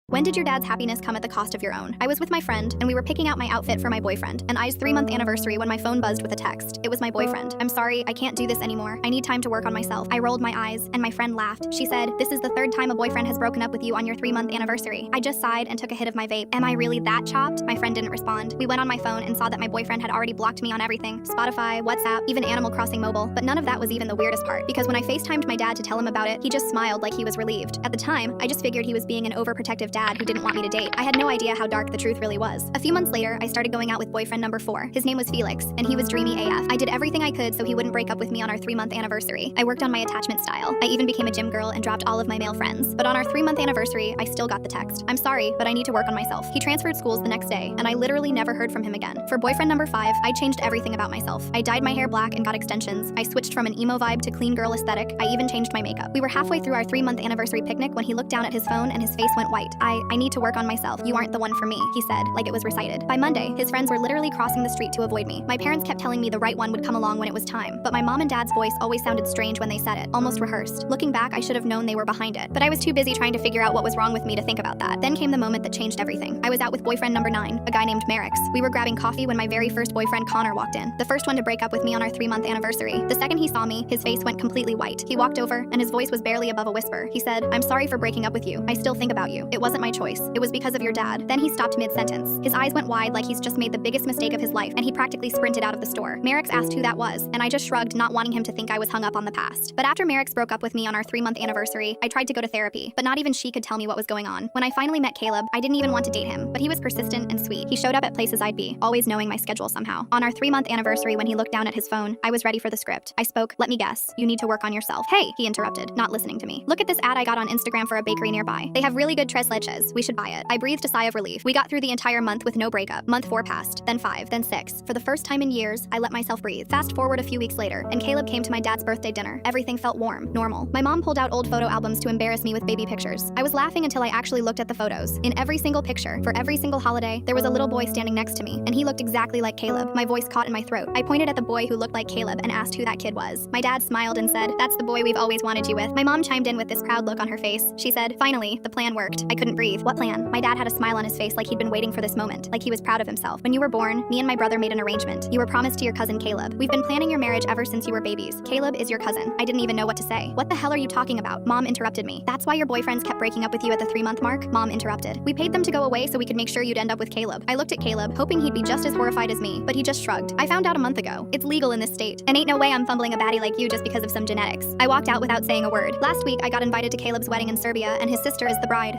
When did your dad's happiness come at the cost of your own? I was with my friend, and we were picking out my outfit for my boyfriend, and I's 3-month anniversary when my phone buzzed with a text. It was my boyfriend. I'm sorry, I can't do this anymore. I need time to work on myself. I rolled my eyes, and my friend laughed. She said, "This is the third time a boyfriend has broken up with you on your 3-month anniversary." I just sighed and took a hit of my vape. Am I really that chopped? My friend didn't respond. We went on my phone and saw that my boyfriend had already blocked me on everything. Spotify, WhatsApp, even Animal Crossing mobile. But none of that was even the weirdest part, because when I FaceTimed my dad to tell him about it, he just smiled like he was relieved. At the time, I just figured he was being an overprotective dad who didn't want me to date. I had no idea how dark the truth really was. A few months later, I started going out with boyfriend number 4. His name was Felix, and he was dreamy AF. I did everything I could so he wouldn't break up with me on our 3-month anniversary. I worked on my attachment style. I even became a gym girl and dropped all of my male friends. But on our 3-month anniversary, I still got the text. "I'm sorry, but I need to work on myself." He transferred schools the next day, and I literally never heard from him again. For boyfriend number 5, I changed everything about myself. I dyed my hair black and got extensions. I switched from an emo vibe to clean girl aesthetic. I even changed my makeup. We were halfway through our 3-month anniversary picnic when he looked down at his phone and his face went white. I need to work on myself. You aren't the one for me," he said, like it was recited. By Monday, his friends were literally crossing the street to avoid me. My parents kept telling me the right one would come along when it was time, but my mom and dad's voice always sounded strange when they said it, almost rehearsed. Looking back, I should have known they were behind it, but I was too busy trying to figure out what was wrong with me to think about that. Then came the moment that changed everything. I was out with boyfriend number 9, a guy named Merrick. We were grabbing coffee when my very first boyfriend Connor walked in, the first one to break up with me on our 3-month anniversary. The second he saw me, his face went completely white. He walked over, and his voice was barely above a whisper. He said, "I'm sorry for breaking up with you. I still think about you. It wasn't my choice. It was because of your dad." Then he stopped mid-sentence. His eyes went wide like he's just made the biggest mistake of his life, and he practically sprinted out of the store. Merrick asked who that was, and I just shrugged, not wanting him to think I was hung up on the past. But after Merrick broke up with me on our 3-month anniversary, I tried to go to therapy, but not even she could tell me what was going on. When I finally met Caleb, I didn't even want to date him, but he was persistent and sweet. He showed up at places I'd be, always knowing my schedule somehow. On our 3-month anniversary, when he looked down at his phone, I was ready for the script. I spoke, "Let me guess. You need to work on yourself." "Hey," he interrupted, not listening to me. "Look at this ad I got on Instagram for a bakery nearby. They have really good tres leches. We should buy it." I breathed a sigh of relief. We got through the entire month with no breakup. Month 4 passed, then 5, then 6. For the first time in years, I let myself breathe. Fast forward a few weeks later, and Caleb came to my dad's birthday dinner. Everything felt warm, normal. My mom pulled out old photo albums to embarrass me with baby pictures. I was laughing until I actually looked at the photos. In every single picture, for every single holiday, there was a little boy standing next to me, and he looked exactly like Caleb. My voice caught in my throat. I pointed at the boy who looked like Caleb and asked who that kid was. My dad smiled and said, "That's the boy we've always wanted you with." My mom chimed in with this proud look on her face. She said, "Finally, the plan worked." I couldn't breathe. What plan? My dad had a smile on his face like he'd been waiting for this moment, like he was proud of himself. "When you were born, me and my brother made an arrangement. You were promised to your cousin Caleb. We've been planning your marriage ever since you were babies. Caleb is your cousin." I didn't even know what to say. "What the hell are you talking about?" Mom interrupted me. "That's why your boyfriends kept breaking up with you at the 3-month mark?" Mom interrupted. "We paid them to go away so we could make sure you'd end up with Caleb." I looked at Caleb, hoping he'd be just as horrified as me, but he just shrugged. "I found out a month ago. It's legal in this state, and ain't no way I'm fumbling a baddie like you just because of some genetics." I walked out without saying a word. Last week, I got invited to Caleb's wedding in Serbia, and his sister is the bride.